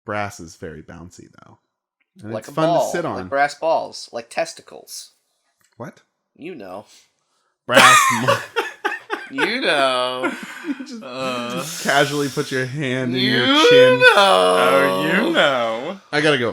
Brass is very bouncy, though. And Like it's a fun ball, to sit on. like brass balls, like testicles. What? You know. Brass. You know. Just casually put your hand in your You chin. know. Oh, you know. I gotta go.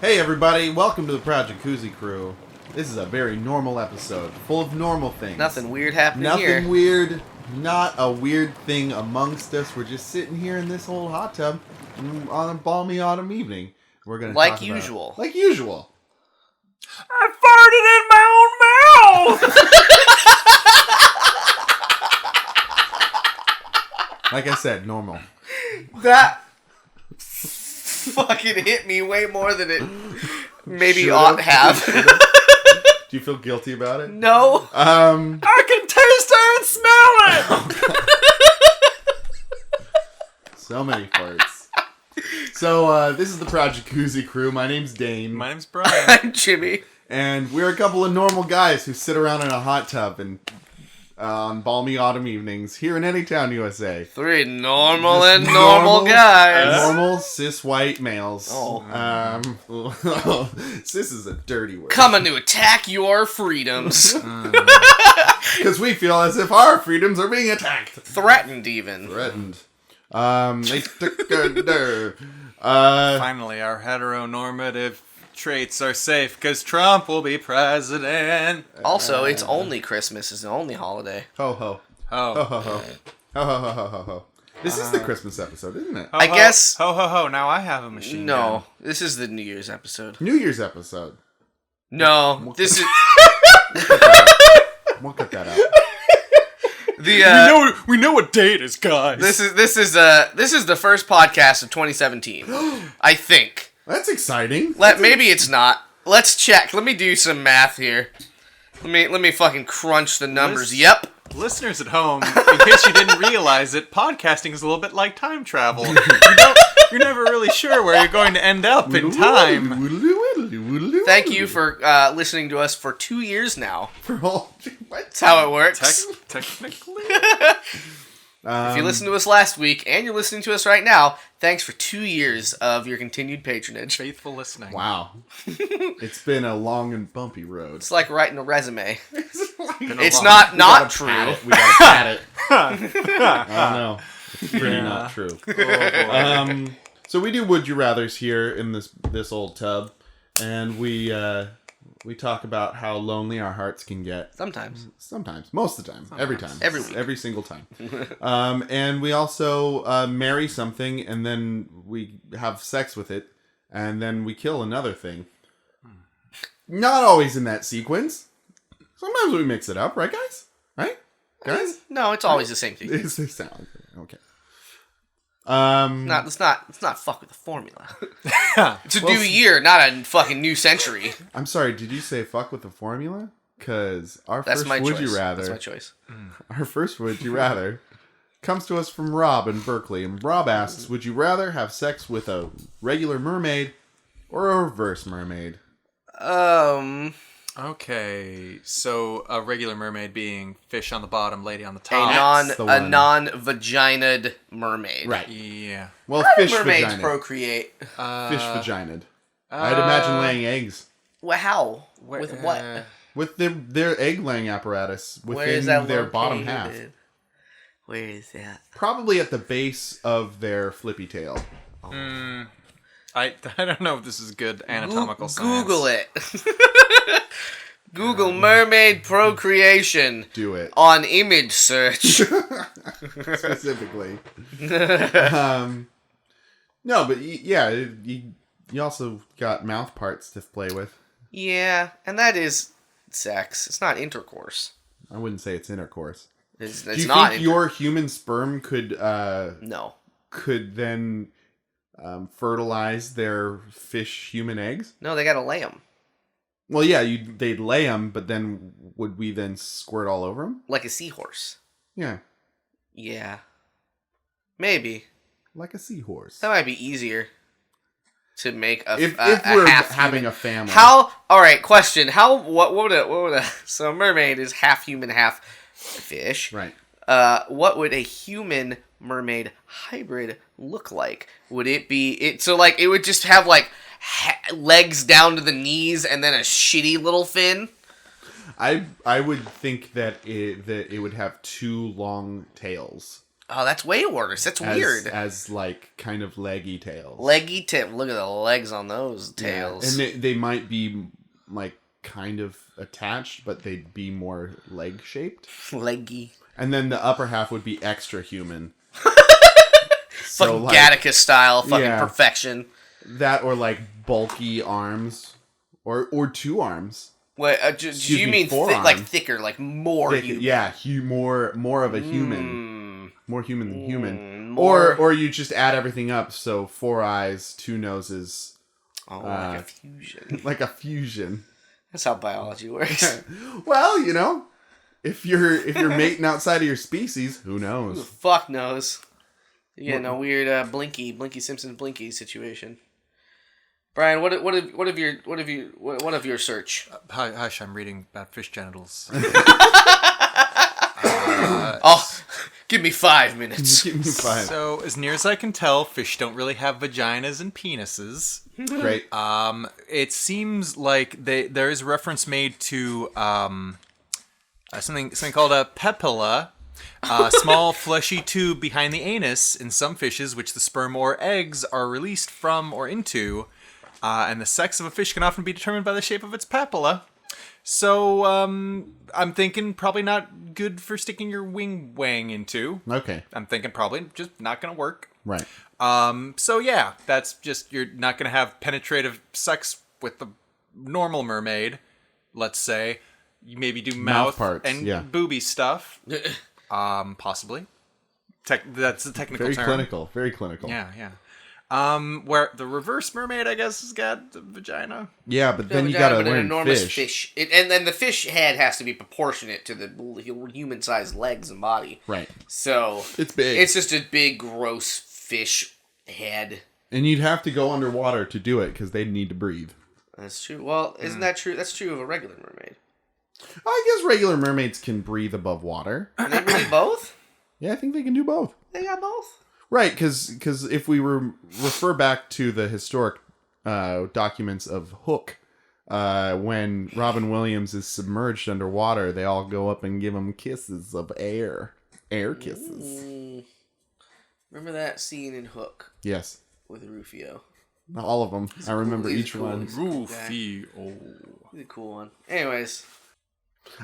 Hey everybody, welcome to the Project Koozie Crew. This is a very normal episode, full of normal things. Nothing weird happening Nothing here. weird, not a weird thing amongst us. We're just sitting here in this old hot tub on a balmy autumn evening. We're gonna Like talk about- usual. Like usual. I farted in my own mouth! Like I said, normal. That fucking hit me way more than it maybe Should've. ought to have. Do you feel guilty about it? No. I can taste it and smell it! So many farts. So, this is the Project Koozie Crew. My name's Dane. My name's Brian. I'm Jimmy. And we're a couple of normal guys who sit around in a hot tub and on balmy autumn evenings here in Anytown, USA. Three normal Just and normal guys. Normal cis white males. Oh. Cis is a dirty word. Coming to attack your freedoms. Because we feel as if our freedoms are being attacked. Threatened even. Threatened. Finally, our heteronormative traits are safe because Trump will be president. Also, it's only Christmas is the only holiday. Ho ho. Ho. Ho ho ho. Ho ho ho ho ho ho. This is the Christmas episode, isn't it? Ho, I ho, guess- Ho, ho, ho. Now I have a machine gun. No, this is the New Year's episode. New Year's episode. No, this is We'll cut that out. the We know what day it is, guys. this is the first podcast of 2017. I think. That's exciting. Maybe it's not. Let's check. Let me do some math here. Let me fucking crunch the numbers. Let's- Yep. Listeners at home, in case you didn't realize it, podcasting is a little bit like time travel. You're never really sure where you're going to end up in time. Thank you for listening to us for 2 years now. For all. What? That's how it works. Technically. If you listened to us last week and you're listening to us right now, thanks for 2 years of your continued patronage. Faithful listening. Wow. It's been a long and bumpy road. It's like writing a resume. Been a It's long- not true. We gotta pat it. I don't know. It's really not true. Oh, boy. So we do Would You Rathers here in this old tub, and we talk about how lonely our hearts can get. Sometimes. Sometimes. Most of the time. Every time. Every week. Every single time. And we also marry something, and then we have sex with it, and then we kill another thing. Not always in that sequence. Sometimes we mix it up, right, guys? Right? Guys? No, it's always the same thing. It's the sound. Okay. Let's not fuck with the formula. It's a new year, not a fucking new century. I'm sorry, did you say fuck with the formula? Because our That's first my Would choice. You Rather... That's my choice. Our first Would You Rather comes to us from Rob in Berkeley. And Rob asks, would you rather have sex with a regular mermaid or a reverse mermaid? Okay, so a regular mermaid being fish on the bottom, lady on the A top. the one. non-vaginaed mermaid. Right. Yeah. Well, How do fish mermaids vagina. procreate? Fish vaginaed. I'd imagine laying eggs. Well, how? Where- With what? With their egg-laying apparatus Where within is that their bottom half. located? Where is that? Probably at the base of their flippy tail. I don't know if this is good anatomical science. Google it. Google mermaid procreation Do it. on image search. Specifically. No, but yeah, you also got mouth parts to play with. Yeah, and that is sex. It's not intercourse. I wouldn't say it's intercourse. It's Do you not think your human sperm could No. then fertilize their fish-human eggs? No, they gotta lay them. Well, yeah, they'd lay them, but then would we then squirt all over them? Like a seahorse. Yeah. Yeah. Maybe. Like a seahorse. That might be easier to make a If a we're half having human. a family. All right, question. What would a so a mermaid is half human, half fish. Right. What would a human mermaid hybrid look like? Would it be so like it would just have like legs down to the knees and then a shitty little fin? I would think that it would have 2 long tails. Oh, that's way worse. That's weird. As like kind of leggy tails. Leggy tail. Look at the legs on those tails. Yeah. And they might be like kind of attached, but they'd be more leg shaped. Leggy. And then the upper half would be extra human. Fucking like, Gattaca style, fucking perfection. That or like bulky arms, or 2 arms. Wait, do you mean like thicker, like more human? Yeah, more of a human, more human than human. Or you just add everything up, so 4 eyes, 2 noses. Oh, like a fusion. Like a fusion. That's how biology works. Well, you know, if you're mating outside of your species, who knows? Who the fuck knows? You're getting a weird Blinky Simpsons Blinky situation. Brian, what of your search? Hush, I'm reading about fish genitals. Give me 5 minutes. Give me 5. So, as near as I can tell, fish don't really have vaginas and penises. Great. It seems like there is reference made to something called a pepilla, a small fleshy tube behind the anus in some fishes, which the sperm or eggs are released from or into. And the sex of a fish can often be determined by the shape of its papilla. So, I'm thinking probably not good for sticking your wang into. Okay. I'm thinking probably just not going to work. Right. So yeah, that's just, you're not going to have penetrative sex with the normal mermaid, let's say. You maybe do mouth parts, and booby stuff. Possibly. That's the technical term. Very clinical. Yeah. Where the reverse mermaid, I guess, has got the vagina. Yeah, but then you gotta learn an enormous fish. And then the fish head has to be proportionate to the human-sized legs and body. Right. So it's big. It's just a big, gross fish head. And you'd have to go underwater to do it because they'd need to breathe. That's true. Well, isn't that true? That's true of a regular mermaid. I guess regular mermaids can breathe above water. Can they breathe both? Yeah, I think they can do both. They got both? Right, because if we refer back to the historic documents of Hook, when Robin Williams is submerged underwater, they all go up and give him kisses of air kisses. Remember that scene in Hook? Yes. With Rufio. All of them. I remember each one. Rufio. He's a cool one. Anyways.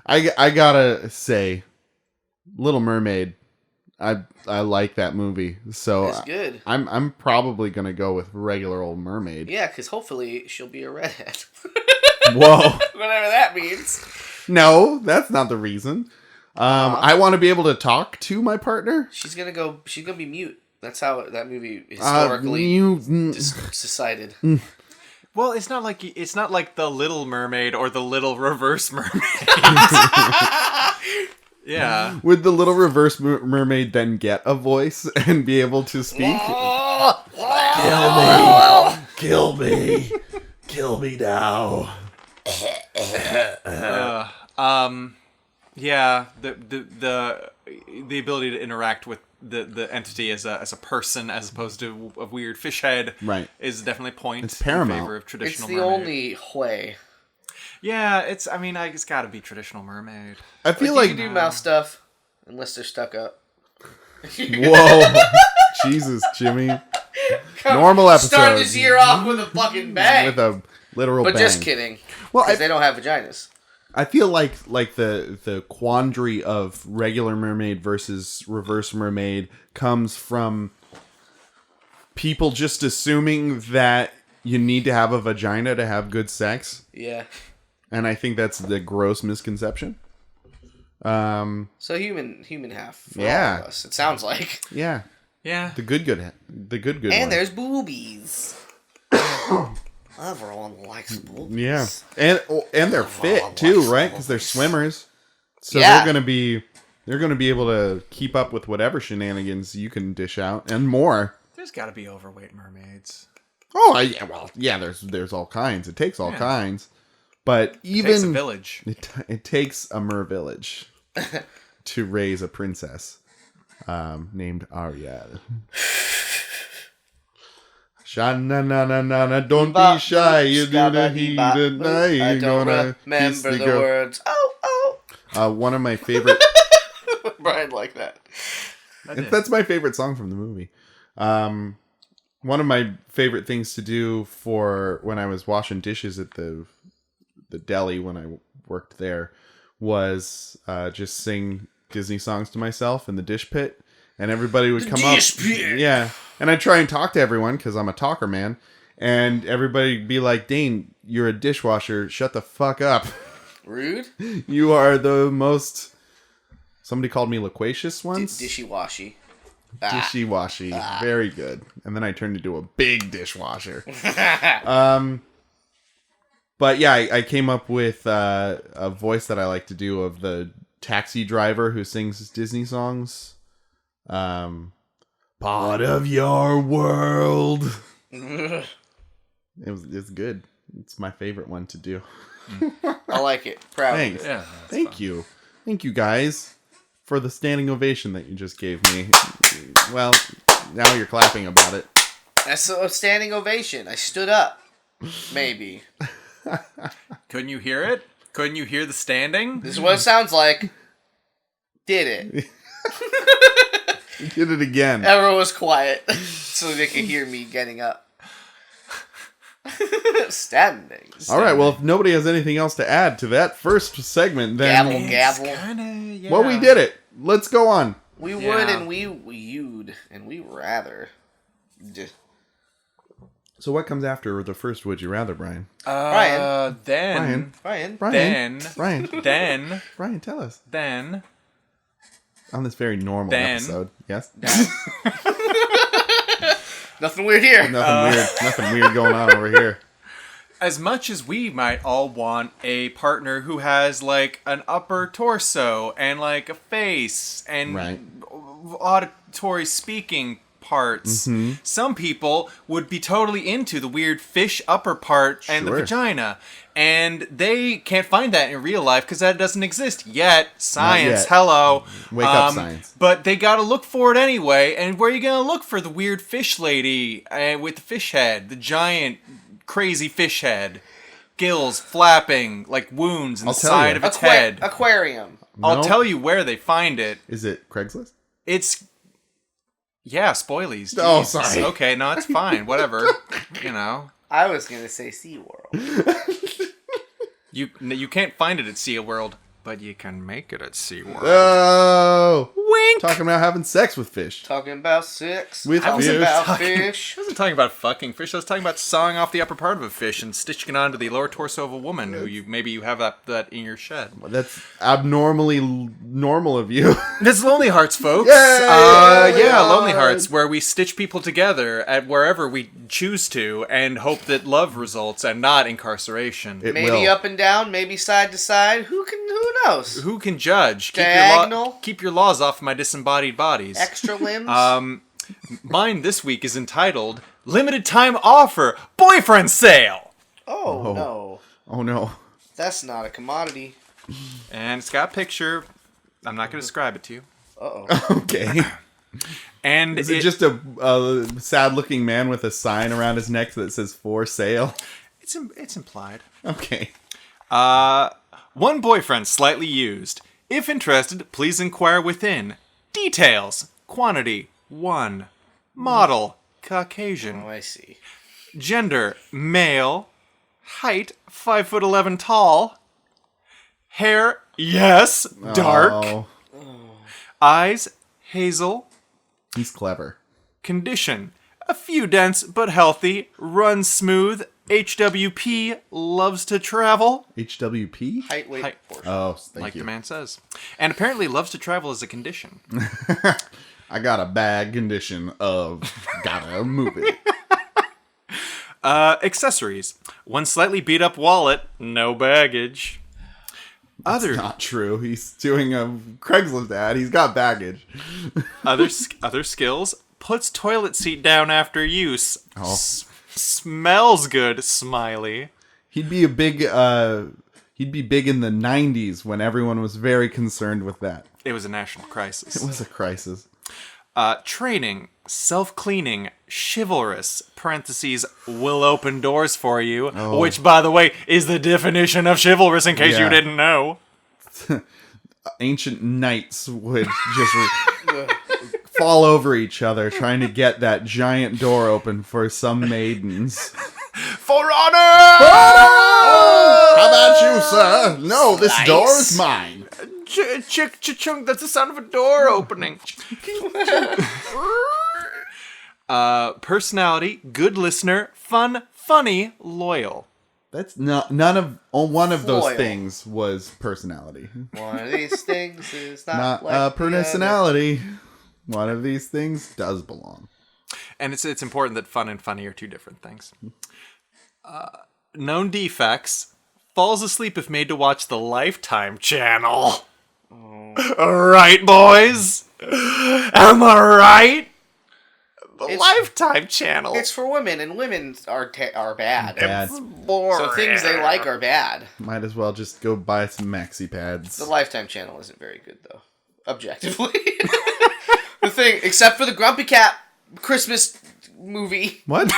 I gotta say, Little Mermaid, I like that movie, so it's good. I'm probably gonna go with regular old mermaid. Yeah, because hopefully she'll be a redhead. Whoa, whatever that means. No, that's not the reason. I want to be able to talk to my partner. She's gonna be mute. That's how that movie historically decided. Well, it's not like the Little Mermaid or the Little Reverse Mermaid. Yeah. Would the Little Reverse Mermaid then get a voice and be able to speak? Kill me. Kill me now. Yeah, the ability to interact with the entity as a person as opposed to a weird fish head, right, is definitely point. It's paramount. In favor of traditional. It's the mermaid. only way. Yeah, it's got to be traditional mermaid. I feel like you can do mouth stuff unless they're stuck up. Whoa, Jesus, Jimmy! Normal episode. Start this year off with a fucking bang. With a literal bang. But just kidding. Well, they don't have vaginas. I feel like the quandary of regular mermaid versus reverse mermaid comes from people just assuming that you need to have a vagina to have good sex. Yeah. And I think that's the gross misconception. So human half for all of us, it sounds like. Yeah. Yeah. The good And one. there's boobies. Everyone likes boobies. Yeah, and they're fit too, right? Because they're swimmers, so Yeah. they're gonna be able to keep up with whatever shenanigans you can dish out and more. There's got to be overweight mermaids. Oh, yeah, well, yeah. There's all kinds. It takes all kinds, but even It takes a village. it takes a mer village to raise a princess named Ariel. Sha-na-na-na-na-na, don't be shy. You do the heat at night. I You're don't gonna kiss remember the girl. words. Oh. One of my favorite. Brian like that. That's my favorite song from the movie. One of my favorite things to do for when I was washing dishes at the deli when I worked there was just sing Disney songs to myself in the dish pit, and everybody would come up. Pit. Yeah, and I'd try and talk to everyone because I'm a talker man, and everybody'd be like, "Dane, you're a dishwasher. Shut the fuck up. Rude. You are the most." Somebody called me loquacious once. Dishy-washy. Dishy-washy. Very good. And then I turned into a big dishwasher. But yeah, I came up with a voice that I like to do of the taxi driver who sings Disney songs. Part of your world. It's good. It's my favorite one to do. I like it. Proud Thanks. of it. Yeah. Thank you. Thank you guys for the standing ovation that you just gave me. Well, now you're clapping about it. That's a standing ovation. I stood up. Maybe. Couldn't you hear it? Couldn't you hear the standing? This is what it sounds like. Did it. You did it again. Everyone was quiet so they could hear me getting up. Standing. All right, well, if nobody has anything else to add to that first segment, then... Gavel. Kinda, yeah. Well, we did it. Let's go on. We Yeah. would and you'd and we rather. So what comes after the first Would You Rather, Brian? Brian. Then. Brian. Brian? Then. Brian? Then. Brian, tell us. Then. On this very normal Then- episode. Yes? Nothing weird here. Nothing weird going on over here. As much as we might all want a partner who has like an upper torso and like a face and Right. auditory speaking parts, some people would be totally into the weird fish upper part and the Sure. vagina, and they can't find that in real life because that doesn't exist yet. Science, yet. hello. Wake up, science. But they gotta look for it anyway, and where are you gonna look for the weird fish lady with the fish head, the giant crazy fish head, gills flapping like wounds in I'll the tell side you. of its head? Aquarium. I'll No. tell you where they find it. Is it Craigslist? It's spoilies. Oh, Jeez. sorry. Okay, no, it's fine. Whatever. You know, I was gonna say SeaWorld. you can't find it at SeaWorld, but you can make it at SeaWorld. Oh! Wink. Talking about having sex with fish. Talking about sex. With Talking fish. about fish. I wasn't talking about fucking fish. I was talking about sawing off the upper part of a fish and stitching it onto the lower torso of a woman who you have that in your shed. That's abnormally normal of you. That's Lonely Hearts, folks. Yay! Yeah, Lonely Hearts, where we stitch people together at wherever we choose to and hope that love results and not incarceration. It Maybe will. up and down, maybe side to side. Who knows? Who can judge? Diagonal? Keep your laws off my disembodied bodies. Extra limbs? Mine this week is entitled Limited Time Offer Boyfriend Sale. Oh, no. Oh no. That's not a commodity. And it's got a picture. I'm not going to describe it to you. Uh-oh. Okay. And Is it just a sad-looking man with a sign around his neck that says "for sale"? it's implied. Okay. One boyfriend slightly used. If interested, please inquire within. Details. Quantity 1. Model Caucasian. Oh, I see. Gender male. Height 5'11" tall. Hair yes dark. Oh, Eyes hazel. he's clever. Condition a few dents but healthy. Runs smooth. HWP loves to travel. HWP? Height, weight, Height. proportion. Oh, thank Like you. the man says. And apparently loves to travel as a condition. I got a bad condition of gotta move it. Accessories. One slightly beat up wallet, no baggage. That's not true. He's doing a Craigslist ad. He's got baggage. Other skills. Puts toilet seat down after use. Oh. Smells good, smiley. He'd be big in the 90s when everyone was very concerned with that. It was a national crisis. It was a crisis. Training, self-cleaning, chivalrous, parentheses, will open doors for you, which, by the way, is the definition of chivalrous in case you didn't know. Ancient knights would just fall over each other trying to get that giant door open for some maidens. For honor! How about you, sir? No, this door is mine. Chunk, that's the sound of a door opening. Personality, good listener, fun, funny, loyal. That's not one of those Loyal. things was personality. One of these things is not like Not the other. personality. One of these things does belong. And it's important that fun and funny are two different things. Known defects. Falls asleep if made to watch the Lifetime channel. Right, boys? Am I right? The Lifetime channel. It's for women, and women are bad. Bad. So things they like are bad. Might as well just go buy some maxi pads. The Lifetime channel isn't very good, though. Objectively. The thing, except for the Grumpy Cat Christmas movie What?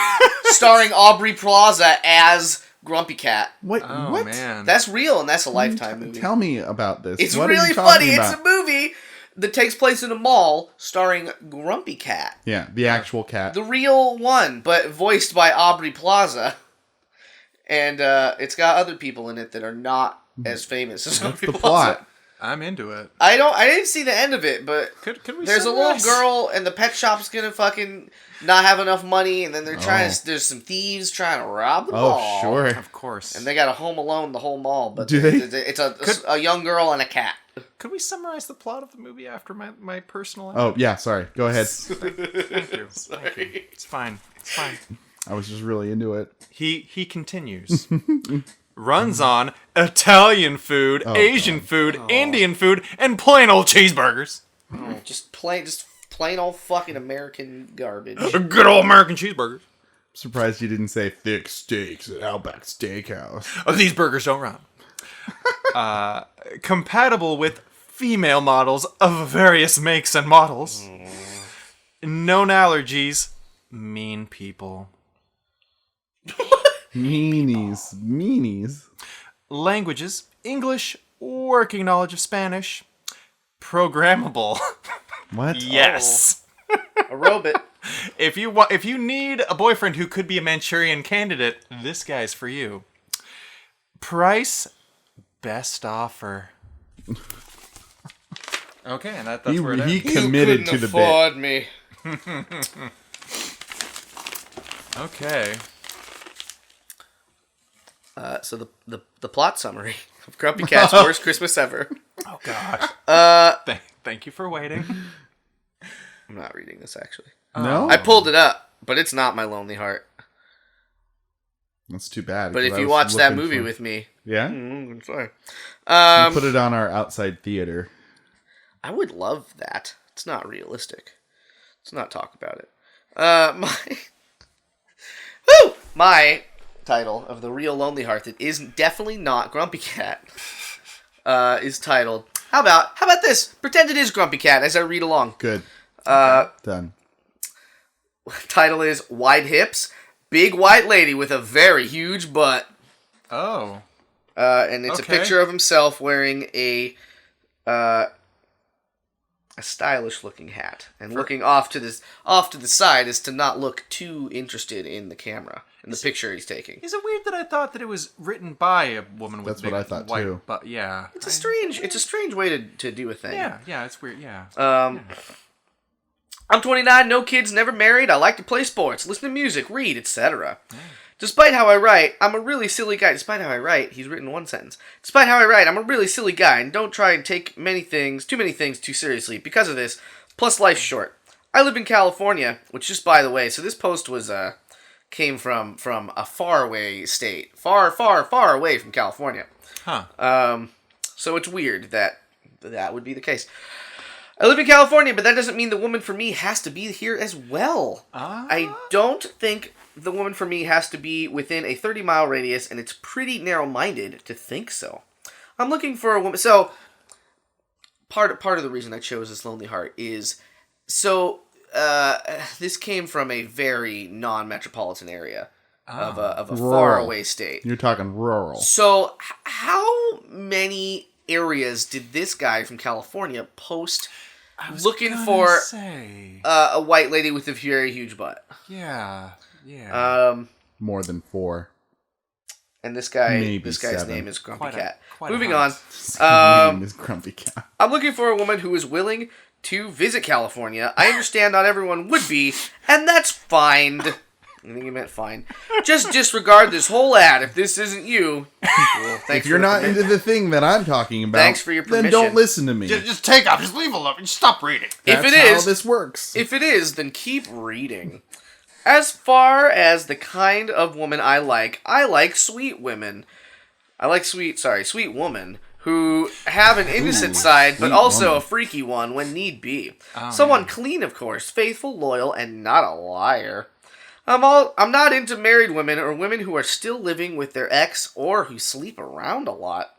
starring Aubrey Plaza as Grumpy Cat. What? Oh, what? man. That's real, and that's a Lifetime movie. Tell me about this. It's What are you really talking funny. about? It's a movie that takes place in a mall starring Grumpy Cat. Yeah, the actual cat. The real one, but voiced by Aubrey Plaza. And it's got other people in it that are not as famous as What's Aubrey the Plaza. plot? I'm into it. I didn't see the end of it, but Could we there's a little summarize? girl and the pet shop's gonna fucking not have enough money, and then they're trying Oh. to, there's some thieves trying to rob the Oh, mall. sure. Of course. And they got a Home Alone the whole mall, but Do they? it's a young girl and a cat. Could we summarize the plot of the movie after my personal... Oh, yeah, sorry. Go ahead. Thank you. Thank you. It's fine. It's fine. I was just really into it. He continues. Runs on Italian food, Asian food, Indian food, and plain old cheeseburgers. Oh, just plain old fucking American garbage. Good old American cheeseburgers. Surprised you didn't say thick steaks at Outback Steakhouse. Oh, these burgers don't run. Compatible with female models of various makes and models. Known allergies. Mean people. Meanies. Languages. English. Working knowledge of Spanish. Programmable. What? Yes. A robot. If you need a boyfriend who could be a Manchurian candidate, this guy's for you. Price, best offer. Okay, and that's where it He ends. committed you to couldn't the bit. afford me. Okay. So the plot summary of Grumpy Cat's Worst Christmas Ever. Oh God. Thank you for waiting. I'm not reading this actually. No? I pulled it up, but it's not My Lonely Heart. That's too bad. But 'cause if I you was watch that looking movie for- with me, Yeah? I'm sorry. We'll put it on our outside theater. I would love that. It's not realistic. Let's not talk about it. My title of The Real Lonely Heart that is definitely not Grumpy Cat is titled, How about this? Pretend it is Grumpy Cat as I read along. Good. Done. Title is Wide Hips, Big White Lady with a Very Huge Butt. Oh. And it's Okay. a picture of himself wearing a stylish looking hat and looking off to the side as to not look too interested in the camera in the picture he's taking. Is it weird that I thought that it was written by a woman with That's big what I thought, white too. But yeah. It's a strange way to do a thing. Yeah, it's weird. Yeah. I'm 29, no kids, never married. I like to play sports, listen to music, read, etc. Despite how I write, I'm a really silly guy. Despite how I write, he's written one sentence. Despite how I write, I'm a really silly guy and don't try and take too many things too seriously. Because of this, plus life's short. I live in California, which just by the way, so this post was came from a faraway state, far away from California. Huh. So it's weird that would be the case. I live in California, but that doesn't mean the woman for me has to be here as well. I don't think the woman for me has to be within a 30-mile radius, and it's pretty narrow-minded to think so. I'm looking for a woman. So part of the reason I chose this Lonely Heart is this came from a very non-metropolitan area of a faraway state. You're talking rural. So how many areas did this guy from California post looking for a white lady with a very huge butt? Yeah. More than 4. And this guy's 7. name is Grumpy Cat. quite a Moving hunt. on. Name is Grumpy Cat. I'm looking for a woman who is willing to visit California. I understand not everyone would be, and that's fine. I think he meant fine. Just disregard this whole ad if this isn't you. Well, If you're not into the thing that I'm talking about, Thanks for your permission. then don't listen to me. Just take off. Just leave alone. Just stop reading. That's if it is, how this works. If it is, then keep reading. As far as the kind of woman I like sweet women. Sweet women who have an innocent side, but also a freaky one when need be. Someone clean, of course, faithful, loyal, and not a liar. I'm not into married women or women who are still living with their ex or who sleep around a lot.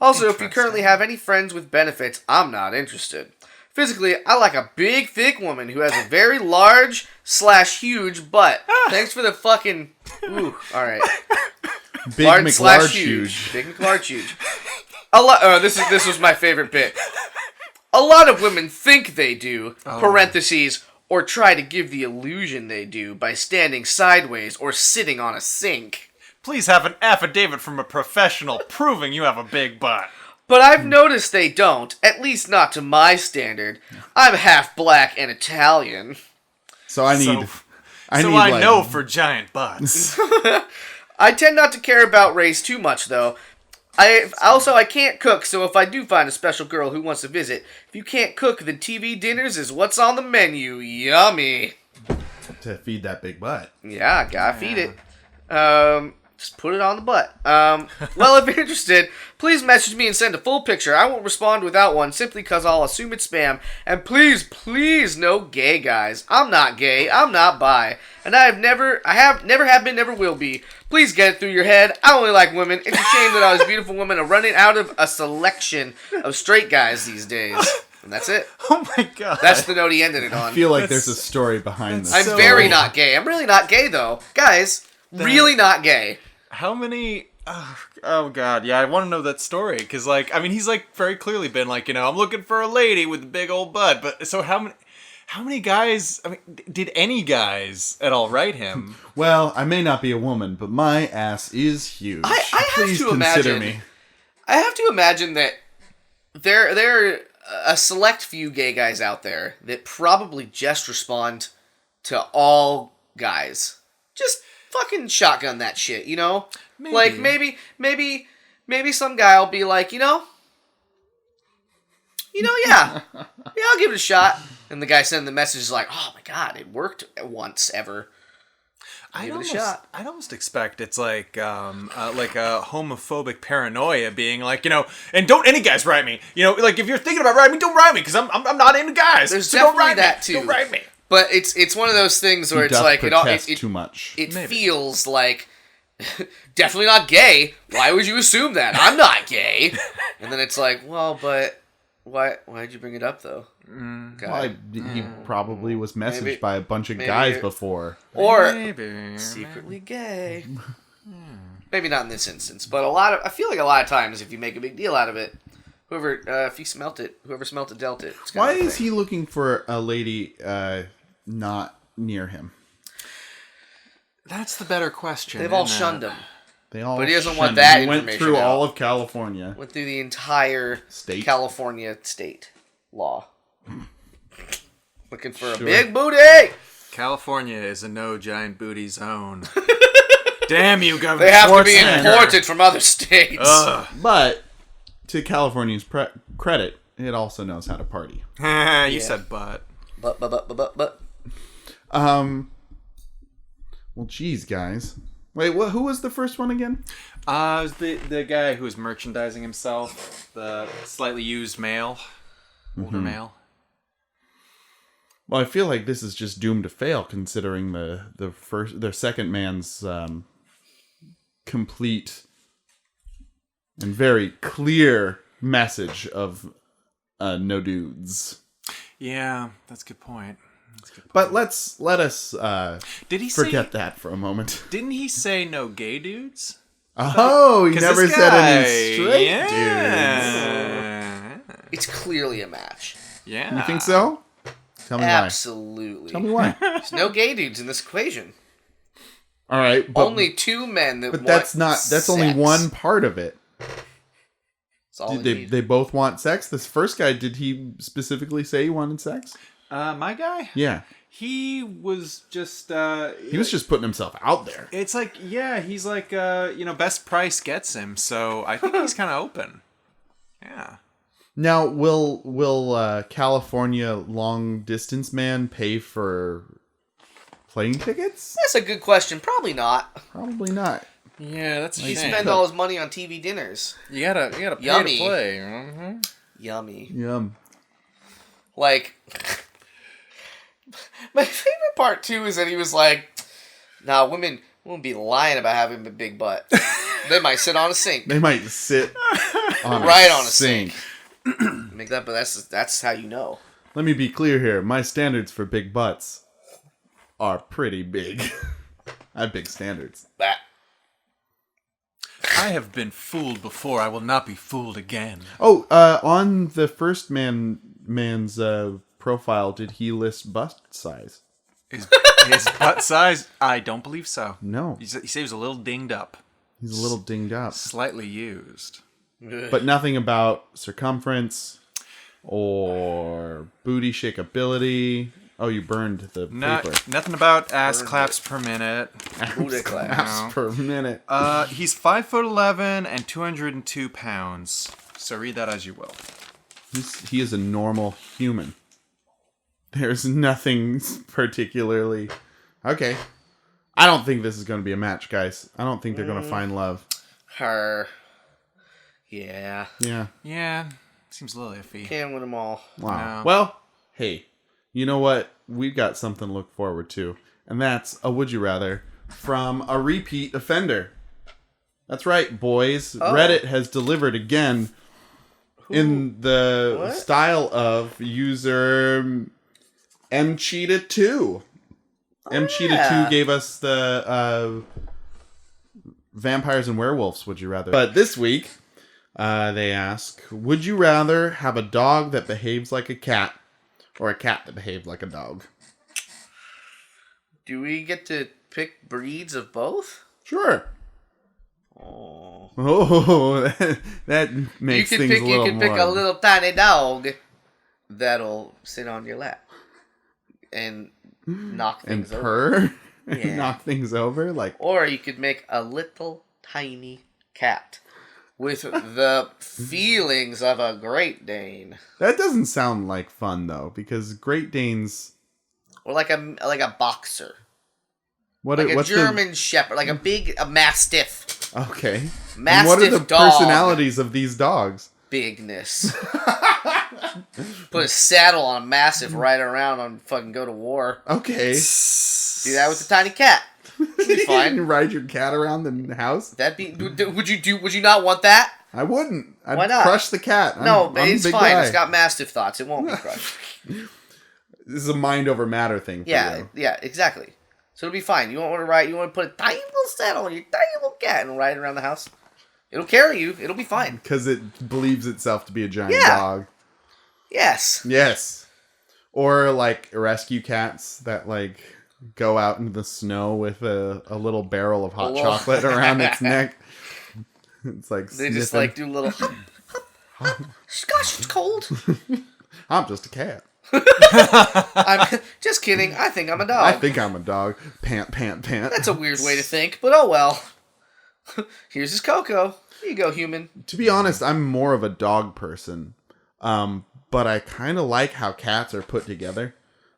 Also, if you currently have any friends with benefits, I'm not interested. Physically, I like a big, thick woman who has a very large/huge butt. Thanks for the fucking... Ooh, alright. Big Large/huge. Big McLarge-huge. This was my favorite bit. A lot of women think they do, parentheses, or try to give the illusion they do by standing sideways or sitting on a sink. Please have an affidavit from a professional proving you have a big butt. But I've noticed they don't, at least not to my standard. I'm half black and Italian. So I know for giant butts. I tend not to care about race too much, though. I can't cook, so if I do find a special girl who wants to visit, if you can't cook, then TV dinners is what's on the menu. Yummy. To feed that big butt. Yeah, gotta feed it. Just put it on the butt. Well, if you're interested, please message me and send a full picture. I won't respond without one, simply because I'll assume it's spam. And please, no gay guys. I'm not gay. I'm not bi. And I never have been, never will be. Please get it through your head. I only like women. It's a shame that all these beautiful women are running out of a selection of straight guys these days. And that's it. Oh my god. That's the note he ended it on. I feel like there's a story behind this. I'm very not gay. I'm really not gay, though. Guys, really not gay. How many... Oh god, yeah, I want to know that story, because, he's, very clearly been, I'm looking for a lady with a big old butt, but, so how many guys, did any guys at all write him? Well, I may not be a woman, but my ass is huge. Please consider me. I have to imagine that there are a select few gay guys out there that probably just respond to all guys. Just fucking shotgun that shit, you know? Maybe. Like, maybe some guy will be like, yeah, I'll give it a shot. And the guy sending the message is like, oh my god, it worked once ever. Give it a shot. I'd almost expect it's like a homophobic paranoia being like, and don't any guys write me. If you're thinking about writing me, don't write me, because I'm not into guys. There's so don't definitely write that me. too. Don't write me. But it's one of those things where it's like it too much. It feels like definitely not gay. Why would you assume that? I'm not gay. And then it's like, well, but why'd you bring it up though? Well, he probably was messaged by a bunch of guys before, or secretly gay. Maybe not in this instance, but I feel like a lot of times if you make a big deal out of it, whoever smelt it dealt it. Why is he looking for a lady not near him? That's the better question. They've all shunned him. But he doesn't want that information. He went through all of California. Went through the entire state. California state law. Looking for a big booty! California is a no giant booty zone. Damn you, Governor. They have to be imported from other states. But to California's credit, it also knows how to party. You said butt. But. Well, geez, guys. Wait, who was the first one again? It was the guy who was merchandising himself, the slightly used male, older male. Well, I feel like this is just doomed to fail, considering the second man's complete and very clear message of no dudes. Yeah, that's a good point. But let us Did he forget that for a moment. Didn't he say no gay dudes? Oh, he 'Cause never this said guy- any straight yeah. It's clearly a match. Yeah. dudes. You think so? Tell me Absolutely. why. Tell me why. There's no gay dudes in this equation. All right, but Only two men that but want that's only sex. one part of it. That's all Did we they need. they both want sex? This first guy, did he specifically say he wanted sex? My guy? Yeah. He was just He was just putting himself out there. It's like, yeah, he's like best price gets him, so I think he's kind of open. Yeah. Now, will California long distance man pay for plane tickets? That's a good question. Probably not. Probably not. Yeah, that's He a shame. spend all his money on TV dinners. You gotta pay Yummy. to play. Mm-hmm. Yummy. Yum. Like, my favorite part too is that he was like, "Nah, women won't be lying about having a big butt. They might sit on a sink, They might sit on right a on a sink. Make that, but that's how you know." Let me be clear here. My standards for big butts are pretty big. I have big standards. That. I have been fooled before. I will not be fooled again. Oh, on the first man's profile, did he list bust size? His butt size? I don't believe so. No. He said he was a little dinged up. He's a little dinged up. Slightly used. But nothing about circumference or booty shakeability. Oh, you burned the paper. Nothing about ass Burned claps per minute. Booty claps. Claps per minute. He's 5'11" and 202 pounds. So read that as you will. He is a normal human. There's nothing particularly... Okay. I don't think this is going to be a match, guys. I don't think they're going to find love. Her. Yeah. Yeah. Yeah, seems a little iffy. Mm-hmm. Can't win them all. Wow. No. Well, hey, you know what? We've got something to look forward to. And that's a Would You Rather from a repeat offender. That's right, boys. Oh. Reddit has delivered again in the What? style of user mcheetah2. mcheetah2 gave us the vampires and werewolves, Would You Rather. But this week, they ask, would you rather have a dog that behaves like a cat or a cat that behaved like a dog? Do we get to pick breeds of both? Sure. Oh. Oh, that makes You things can pick. a little You can pick more... a little tiny dog that'll sit on your lap and knock and things over. purr and Yeah. knock things over. Like, Or you could make a little tiny cat with the feelings of a Great Dane, that doesn't sound like fun though, because Great Danes. or like a boxer, What? like a what's German Shepherd, like a Mastiff. The, okay. And Mastiff what are the dog. personalities of these dogs? Bigness. Put a saddle on a Mastiff, ride around on fucking go to war. Okay. Do that with the tiny cat. Be fine. You ride your cat around the house? Would you not want that? I wouldn't. I'd Why not? crush the cat. No, but I'm a it's big fine. guy. It's got Mastiff thoughts. It won't be crushed. This is a mind over matter thing for Yeah, you. yeah, exactly. So it'll be fine. You won't want to ride. You want to put a tiny little saddle on your tiny little cat and ride around the house. It'll carry you. It'll be fine. Because it believes itself to be a giant Yeah. dog. Yes. Yes. Or like rescue cats that like go out into the snow with a little barrel of hot chocolate around its neck. It's like They just sniffing. like do little. Gosh, it's cold. I'm just a cat. I'm just kidding. I think I'm a dog. I think I'm a dog. Pant, pant, pant. That's a weird way to think, but oh well. Here's his Coco. Here you go, human. To be honest, I'm more of a dog person. But I kind of like how cats are put together.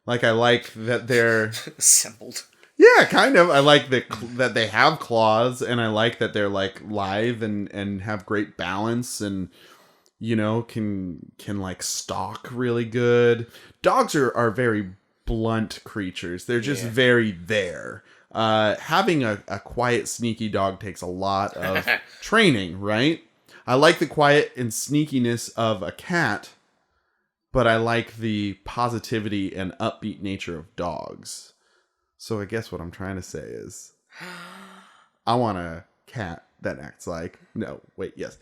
Like, I like that they're... Assembled. Yeah, kind of. I like that they have claws, and I like that they're, like, lithe and have great balance and, you know, can like, stalk really good. Dogs are very blunt creatures. They're just very there. Having a quiet, sneaky dog takes a lot of training, right? I like the quiet and sneakiness of a cat, but I like the positivity and upbeat nature of dogs. So I guess what I'm trying to say is, I want a cat that acts like... No, wait, yes,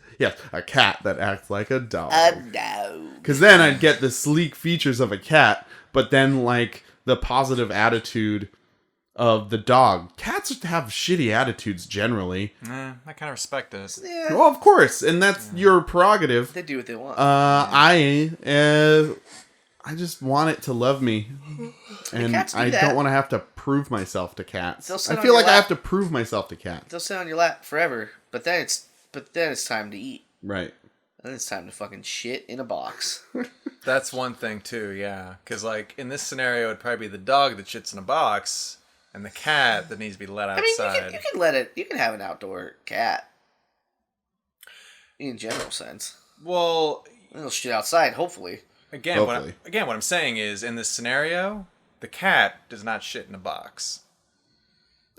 a cat that acts like a dog. A dog. Because then I'd get the sleek features of a cat, but then, like, the positive attitude of the dog. Cats have shitty attitudes generally. I kind of respect it. Yeah. Well, of course, and that's your prerogative. They do what they want. I just want it to love me, and cats do I that. don't want to have to prove myself to cats. They'll sit I on feel your like I lap. have to prove myself to cats. They'll sit on your lap forever, but then it's time to eat. Right. Then it's time to fucking shit in a box. That's one thing too, yeah. Because like in this scenario, it'd probably be the dog that shits in a box, and the cat that needs to be let I mean, outside. you can let it. You can have an outdoor cat. In general sense, Well, it'll shit outside. Hopefully. again, what Hopefully. I'm saying is, in this scenario, the cat does not shit in a box.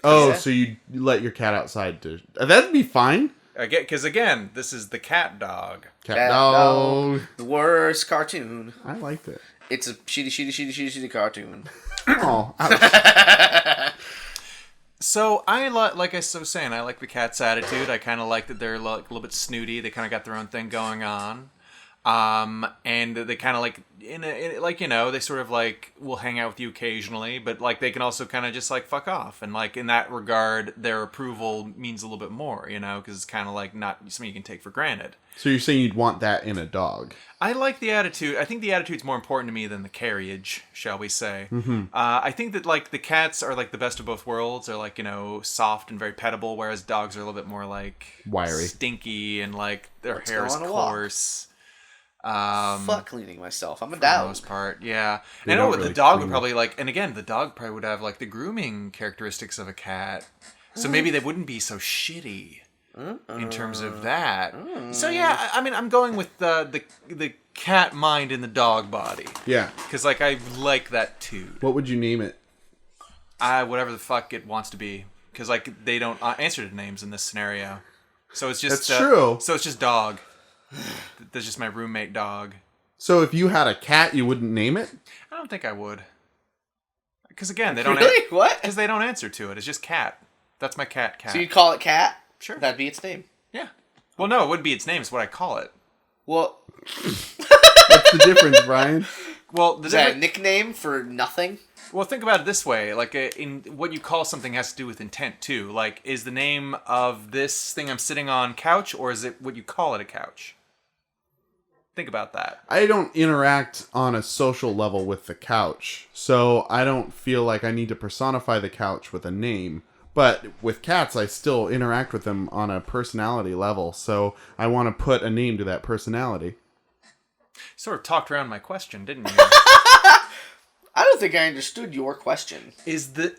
Oh, Yeah. so you let your cat outside to... That'd be fine. Because again, this is the cat dog. Cat dog. The worst cartoon. I liked it. It's a shitty cartoon. Oh, So I like I was saying, I like the cat's attitude. I kind of like that they're like a little bit snooty. They kind of got their own thing going on, and they kind of like like you know they sort of like will hang out with you occasionally, but like they can also kind of just like fuck off, and like in that regard, their approval means a little bit more, you know, because it's kind of like not something you can take for granted. so you're saying you'd want that in a dog? I like the attitude. I think the attitude's more important to me than the carriage, shall we say. Mm-hmm. I think that, like, the cats are, like, the best of both worlds. They're, like, you know, soft and very pettable, whereas dogs are a little bit more, like... Wiry. Stinky, and, like, their Let's hair is go on a walk. coarse. Fuck cleaning myself. I'm a For the dog. most part, yeah. They And I know don't the really dog clean would probably, like... And again, the dog probably would have, like, the grooming characteristics of a cat. So maybe they wouldn't be so shitty. In terms of that, so yeah, I mean, I'm going with the cat mind in the dog body, Yeah. because like I like that too. What would you name it? Whatever the fuck it wants to be, because like they don't answer to names in this scenario, so it's just That's true. So it's just dog. That's just my roommate dog. So if you had a cat, you wouldn't name it? I don't think I would, because again, they don't Really? What? because they don't answer to it. It's just cat. That's my cat. So you'd call it cat? Sure. That'd be its name. Yeah. Well, no, it wouldn't be its name. It's what I call it. Well, What's the difference, Brian? Well, the is that a difference. nickname for nothing? Well, think about it this way. Like, in what you call something has to do with intent, too. Like, is the name of this thing I'm sitting on couch, or is it what you call it a couch? Think about that. I don't interact on a social level with the couch, so I don't feel like I need to personify the couch with a name. But with cats, I still interact with them on a personality level, so I want to put a name to that personality. Sort of talked around my question, didn't you? I don't think I understood your question. Is the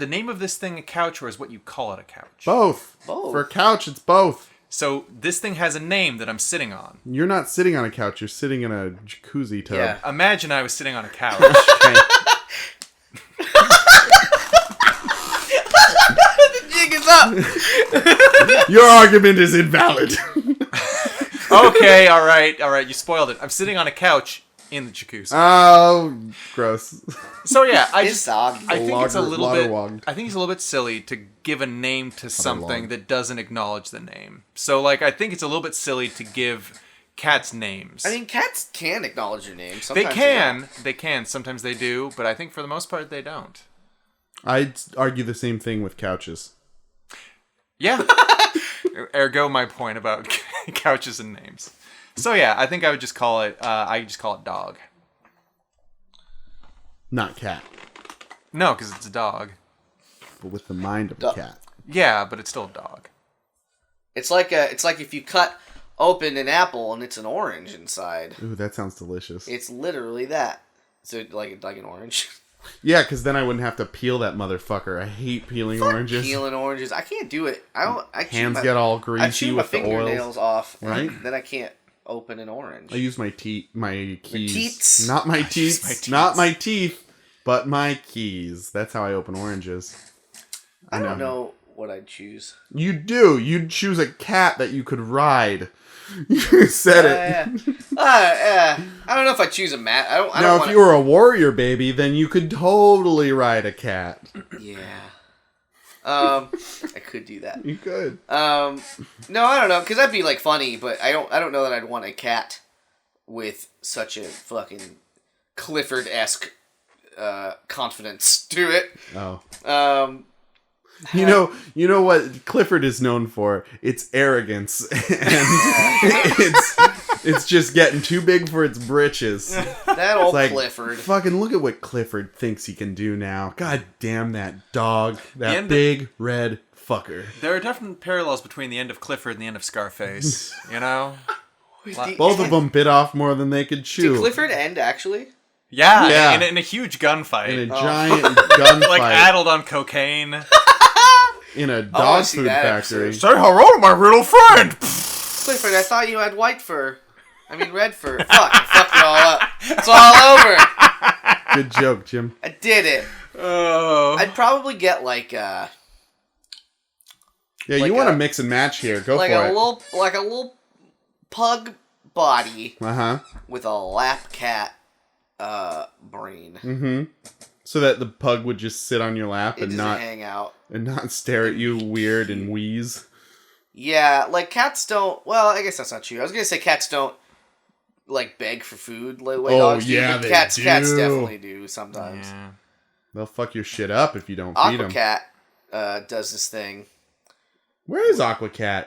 name of this thing a couch, or is what you call it a couch? Both. Both. For couch, it's both. So this thing has a name that I'm sitting on. You're not sitting on a couch, you're sitting in a jacuzzi tub. Yeah. Imagine I was sitting on a couch. Okay. The jig is up! Your argument is invalid. Okay, all right, you spoiled it. I'm sitting on a couch in the jacuzzi. Oh, gross. So yeah, I It's soggy. think it's a little Waterlogged. bit. I think it's a little bit silly to give a name to something Waterlogged. that doesn't acknowledge the name. So like, I think it's a little bit silly to give cats names. I mean, cats can acknowledge your name. they Sometimes can. They can. Sometimes they do, but I think for the most part they don't. I'd argue the same thing with couches. Yeah. Ergo, my point about couches and names. So yeah, I think I would just call it. I just call it dog. Not cat, No, because it's a dog. but with the mind of a Dog. cat. Yeah, but it's still a dog. It's like if you cut open an apple and it's an orange inside. Ooh, that sounds delicious. It's literally that. So like an orange. Yeah, because then I wouldn't have to peel that motherfucker. I hate peeling oranges. Peeling oranges. I can't do it. Hands get all greasy I chew my with the fingernails oils. off, Right? Then I can't open an orange. I use my keys. teats? Not my My teeth. Not my teeth, but my keys. That's how I open oranges. I don't know what I'd choose. You do. You'd choose a cat that you could ride. You said it. I don't know if I choose a mat. I don't Now, if wanna... you were a warrior baby, then you could totally ride a cat. Yeah. I could do that. You could. No, I don't know, because that'd be like funny, but I don't know that I'd want a cat with such a fucking Clifford-esque confidence to it. Oh. You know what Clifford is known for? It's arrogance, and it's just getting too big for its britches. That old Like, Clifford. fucking look at what Clifford thinks he can do now. God damn that dog, that end of- big red fucker. There are definite parallels between the end of Clifford and the end of Scarface. You know? Both of them bit off more than they could chew. Did Clifford end, actually? Yeah, Yeah. In a huge gunfight. in a giant gunfight like addled on cocaine. in a I dog see food that factory. episode. Say hello to my little friend. Clifford, I thought you had white fur. I mean red fur. Fuck, I fucked it all up. It's all over. Good joke, Jim. I did it. Oh. I'd probably get like Yeah, Like you want to a- mix and match here. Go like for a it. little pug body Uh-huh. with a lap cat brain. Mm-hmm. So that the pug would just sit on your lap It and doesn't hang out. not stare at you weird and wheeze. Yeah, like cats don't. Well, I guess that's not true. I was gonna say cats don't like beg for food like way Oh, dogs do. yeah, But they cats do. definitely do sometimes. Yeah. They'll fuck your shit up if you don't feed them. Aquacat does this thing. Where is Aquacat?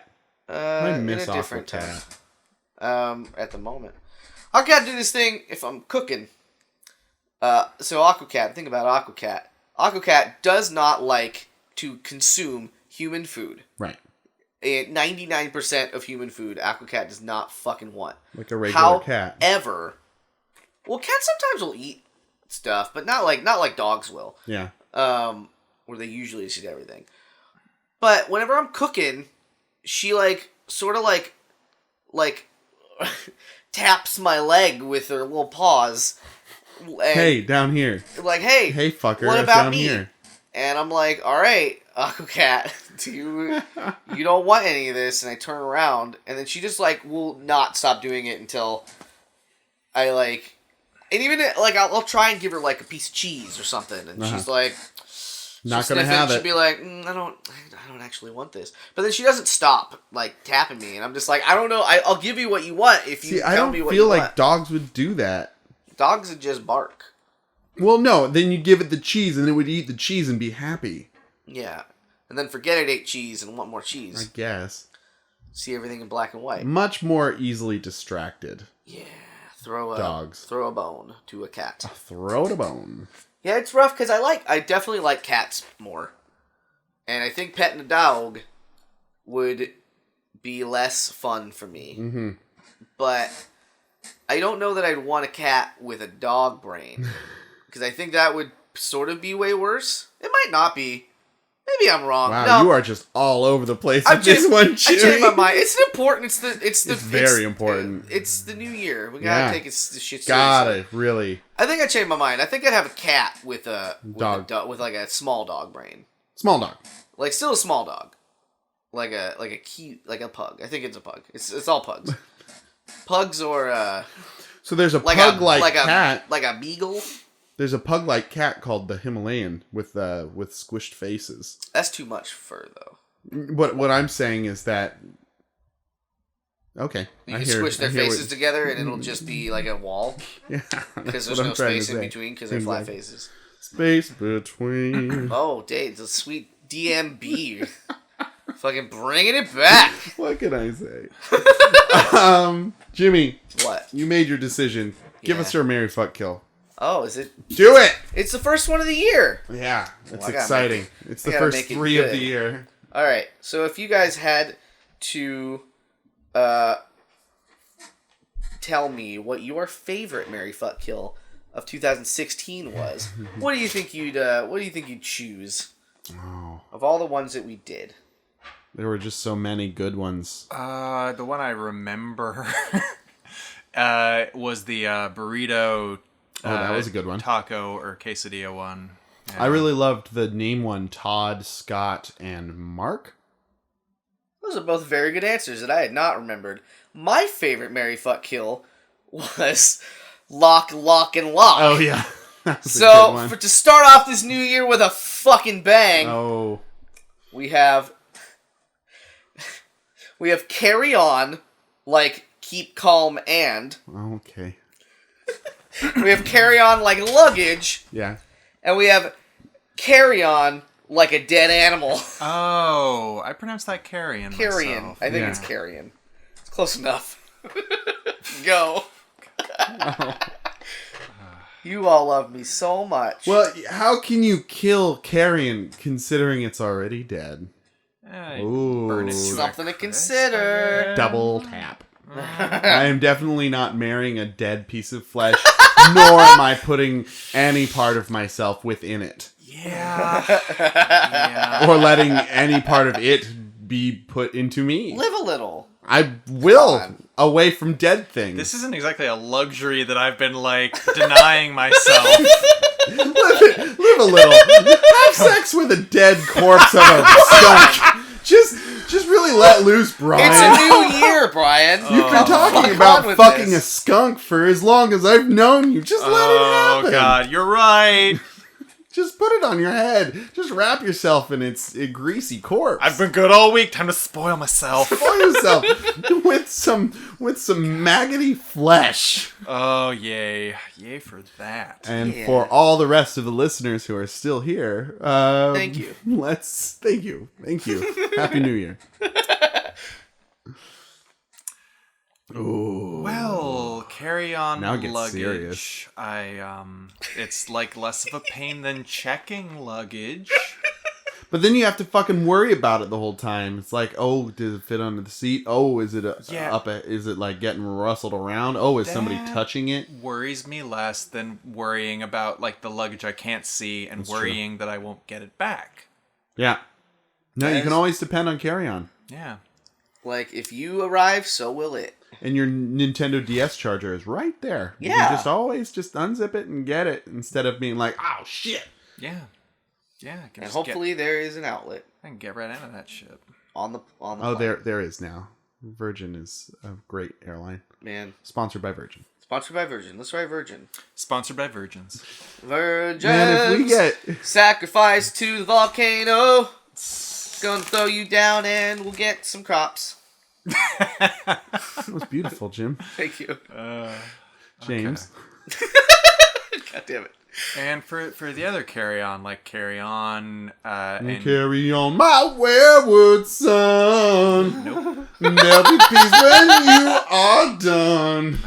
I In miss a different Aquacat. time. At the moment, Aquacat do this thing if I'm cooking. So Aquacat, think about Aquacat. Aquacat does not like to consume human food. Right. 99% of human food, Aquacat does not fucking want. Like a regular cat. However, well, cats sometimes will eat stuff, but not like dogs will. Yeah. Where they usually eat everything. But whenever I'm cooking, she sort of taps my leg with her little paws. And Hey, down here. like, hey, Hey, fucker. what that's about down me? here. And I'm like, all right, Aquacat, you don't want any of this. And I turn around, and then she just will not stop doing it until I and even I'll try and give her a piece of cheese or something, and she's like, Not she'll gonna sniff have She'll it. be like, I don't actually want this. But then she doesn't stop tapping me, and I'm just like, I don't know. I'll give you what you want if you See, I tell don't me what feel you like want. dogs would do that. Dogs would just bark. Well, no. Then you give it the cheese, and it would eat the cheese and be happy. Yeah, and then forget it ate cheese and want more I cheese. guess. See everything in black and white. Much more easily distracted. Yeah, Dogs. throw a bone to a cat. Throw it a bone. Yeah, it's rough because I definitely like cats more, and I think petting a dog would be less fun for me. Mm-hmm. But I don't know that I'd want a cat with a dog brain, because I think that would sort of be way worse. It might not be. Maybe I'm wrong. Wow, No, you are just all over the place I'm with this just- one, I Jimmy. changed my mind. It's important. It's very important. It's the new year. We gotta take this shit seriously. Gotta, really. I think I changed my mind. I think I'd have a cat with a Dog. with a small dog brain, Small dog. still a small dog, like a cute a pug. I think it's a pug. It's all pugs, pugs or So there's a like pug-like cat. like a beagle. There's a pug-like cat called the Himalayan with squished faces. That's too much fur though. What I'm saying is that. Okay, You I can hear- squish their I hear faces together and it'll just be like a wall Yeah, because that's there's what no I'm trying to space in say. between because they're flat Exactly. faces. Space between. Oh, Dave, the sweet DMB. Fucking bringing it back. What can I say? Jimmy, What? you made your decision. Give Yeah. us your Mary Fuck Kill. Oh, is it? Do it! It's the first one of the year. Yeah, it's I gotta exciting. make It's I the gotta first make it 3 of good. the year. All right. So if you guys had to tell me what your favorite Marry Fuck Kill of 2016 was, what do you think you'd choose? Oh, Of all the ones that we did. there were just so many good ones. The one I remember was the burrito. That was a good one. Taco or quesadilla one. Yeah. I really loved the name one, Todd, Scott, and Mark. Those are both very good answers that I had not remembered. My favorite Marry Fuck Kill was Lock, Lock, and Lock. Oh, yeah. That was a good So, one. to start off this new year with a fucking bang, Oh. we have Carry On, like Keep Calm and. Okay. We have Carry On like Luggage, Yeah. and we have Carry On like a Dead Animal. Oh, I pronounced that carrion. Carrion. Myself. I think Yeah. it's Carrion. It's close enough. Go. You all love me so much. Well, how can you kill carrion considering it's already dead? Ooh. Burn it to Something a to crisp, consider. I guess. Double tap. I am definitely not marrying a dead piece of flesh, nor am I putting any part of myself within it. Yeah. Yeah. Or letting any part of it be put into me. Live a little. I will Come on. away from dead things. This isn't exactly a luxury that I've been like denying myself. live a little. Have sex with a dead corpse of a skunk. Just really let loose, Brian. It's a new year, Brian. You've been talking fuck about on with fucking this. a skunk for as long as I've known you. Just let it Oh happen. God, you're right. Just put it on your head. Just wrap yourself in its greasy corpse. I've been good all week. Time to spoil myself. Spoil yourself with some maggoty flesh. Oh yay, yay for that. And Yeah. for all the rest of the listeners who are still here, Thank you. Thank you. Happy New Year. Ooh. Well, carry on Now it gets luggage. serious. It's like less of a pain than checking luggage. But then you have to fucking worry about it the whole time. It's like, oh, does it fit under the seat? Oh, is it is it like getting rustled around? Oh, is somebody That touching it? Worries me less than worrying about like the luggage I can't see and worrying that I won't get it back. Yeah. No, you Yes. can always depend on carry-on. Yeah. Like, if you arrive, so will it. And your Nintendo DS charger is right there. You Yeah. can just always just unzip it and get it instead of being like, oh, shit. Yeah. Yeah. I can And just hopefully there is an outlet I can get right into that shit. on the Oh, there is now. Virgin is a great airline. Man. Sponsored by Virgin. Sponsored by Virgin. Let's try Virgin. Sponsored by Virgins. Virgins. Man, if we get... Sacrifice to the volcano. Gonna throw you down and we'll get some crops. That was beautiful, Jim. Thank you. James. God damn it. And for the other carry on, like carry on and Carry on my wayward son. nope. There'll be peace when you are done.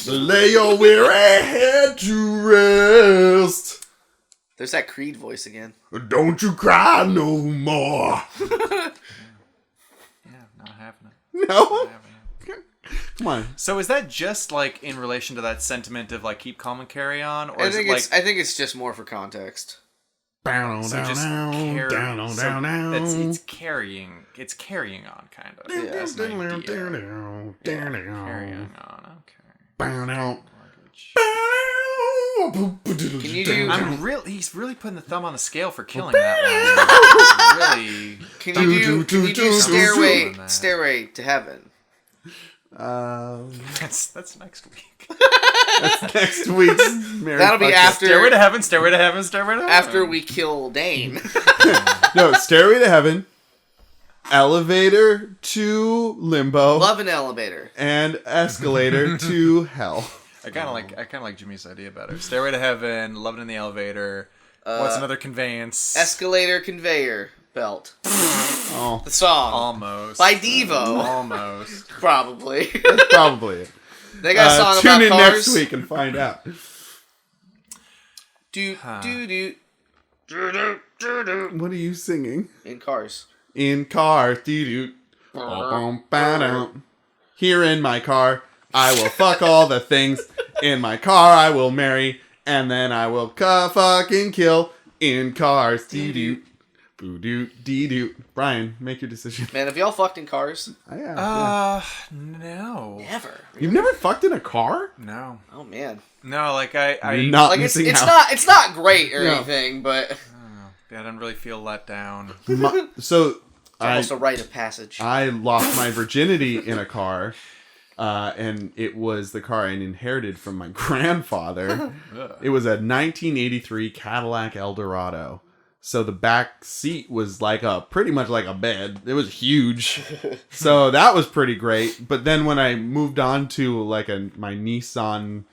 Lay your weary head to rest. There's that Creed voice again. Don't you cry no more. Yeah, not having it. No? Not having it. Come on. So is that just like in relation to that sentiment of like keep calm and carry on, or I is think it like it's just more for context. Down, so down, just down, carry, down, so down, down. it's carrying on kind of. Yeah, That's an idea. Down, Carrying on, okay. down, down. Can you do? He's really putting the thumb on the scale for killing that one. Really. Can you do Something. Stairway to Heaven? That's next week. Next week's Mary That'll be Fuck after Stairway to heaven, stairway to heaven, stairway to heaven. after we kill Dane. It. No, Stairway to Heaven, Elevator to Limbo, Love an elevator. and Escalator to Hell. I kind of like Jimmy's idea better. Stairway to heaven, loving in the elevator. What's another conveyance? Escalator conveyor belt. Oh, The song Almost. by Devo. Almost. Probably. that's probably it. They got a song Tune about in cars. next week and find out. Do do do. What are you singing? In cars. In car, doo-doo. Here in my car, I will fuck all the things in my car. I will marry, and then I will fucking kill in cars. Dee-doo. Boo-doo. Dee-doo. Brian, make your decision. Man, have y'all fucked in cars? I have. No. Never. You've never fucked in a car? No. Oh man. No, like You're not Like it's missing it's out. not it's not great or No. anything, but it's I don't really feel let down. So almost a rite of passage. I lost my virginity in a car, and it was the car I inherited from my grandfather. It was a 1983 Cadillac Eldorado. So the back seat was pretty much like a bed. It was huge. So that was pretty great. But then when I moved on to my Nissan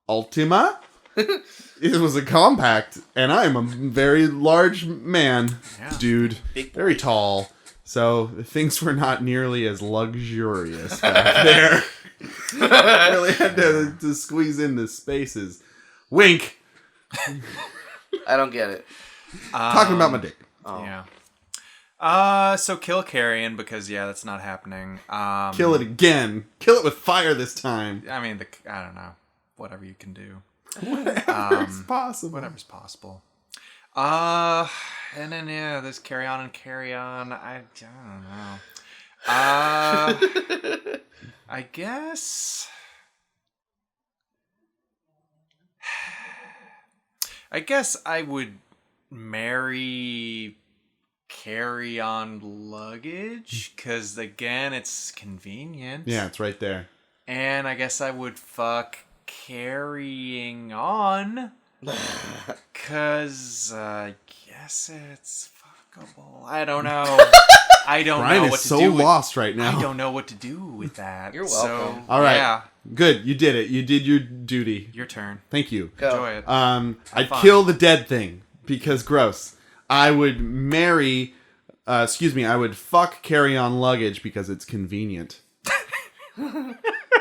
Altima, it was a compact, and I'm a very large man, dude, very tall. So things were not nearly as luxurious back there. I really had to squeeze in the spaces. Wink. I don't get it. Talking about my dick. Oh. Yeah. So kill carrion because that's not happening. Kill it again. Kill it with fire this time. I mean, I don't know. Whatever you can do. Whatever's possible. Whatever's possible. And then there's carry on and carry on. I don't know. I guess. I would marry carry on luggage because again, it's convenient. Yeah, it's right there. And I guess I would fuck carrying on because I guess it's fuckable. I don't know. I don't Brian know is what to so do. lost right now. I don't know what to do with that. You're welcome. So, All right. Yeah, Good. You did it. You did your duty. your turn. Thank you. Go. Enjoy it. I'd fun. kill the dead thing because gross. I would I would fuck carry on luggage because it's convenient.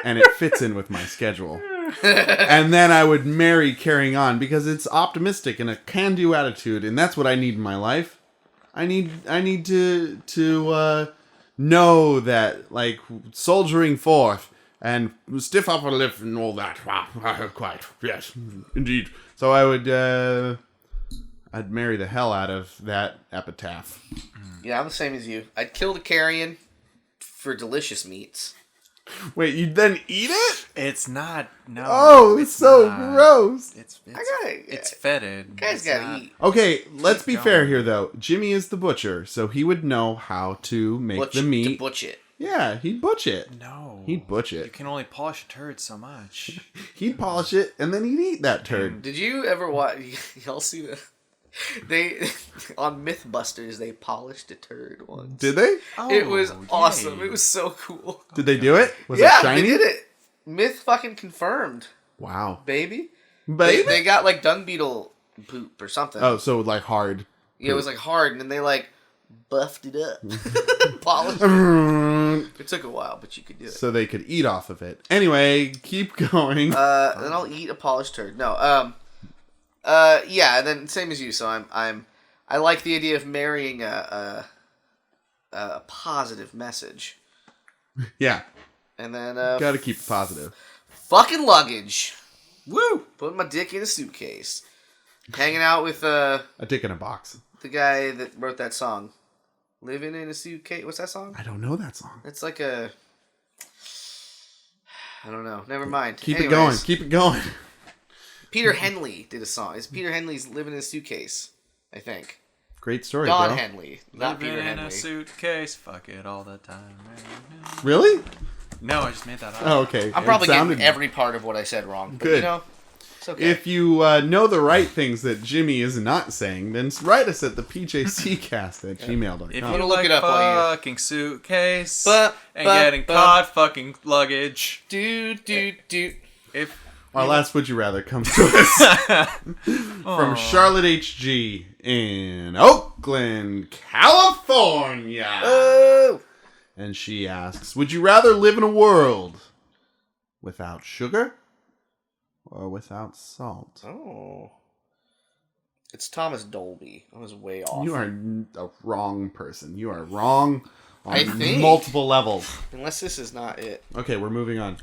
And it fits in with my schedule. And then I would marry carrying on because it's optimistic and a can-do attitude, and that's what I need in my life. I need to know that, like, soldiering forth and stiff upper lip and all that. Quite, yes, indeed. So I would I'd marry the hell out of that epitaph. Yeah, I'm the same as you. I'd kill the carrion for delicious meats. Wait, you then eat it? It's not. No. Oh, it's so not. gross. It's It's fetid. guys It's gotta not- eat. Okay, let's be Don't. fair here, though. Jimmy is the butcher, so he would know how to make Butch, the to meat. butch it. Yeah, he'd butch it. No. He'd butch You it. can only polish a turd so much. He'd polish it, and then he'd eat that turd. Did you ever watch? Y'all see the? They on MythBusters they polished a turd once. Did they? It was Oh, awesome. yay. It was so cool. Did they do it? Was Yeah, it shiny? they did it. Myth fucking confirmed, Wow. baby. Baby? They got like dung beetle poop or something. Oh, so like hard. Yeah, it was like hard, and then they like buffed it up, polished it. It took a while, but you could do it. So they could eat off of it. Anyway, keep going. Then I'll eat a polished turd. No, yeah, and then same as you. So I like the idea of marrying a positive message, Yeah, and then gotta keep it positive. fucking luggage. Woo! Putting my dick in a suitcase, hanging out with A dick in a box. the guy that wrote that song, "Living in a Suitcase." What's that song? I don't know that song. It's like a. I don't know. Never mind. Keep it going. Keep it going. Peter Henley did a song. It's Peter Henley's "Living in a Suitcase," I think. Great story, Don bro. Henley, not Living Peter in Henley. a suitcase, fuck it all the time. Really? No, I just made that up. Oh, okay. I'm probably It sounded getting every part of what I said wrong. But, Good. you know, it's okay. If you know the right things that Jimmy is not saying, then write us at the PJC Cast at gmail.com. If gonna you look like it up while you- fucking suitcase But- and but- getting but- caught fucking luggage, do. if Our last Would You Rather comes to us from Charlotte H.G. in Oakland, California. Oh! And she asks, would you rather live in a world without sugar or without salt? Oh. It's Thomas Dolby. I was way off. You are a wrong person. You are wrong on I think. multiple levels. Unless this is not it. Okay, we're moving on.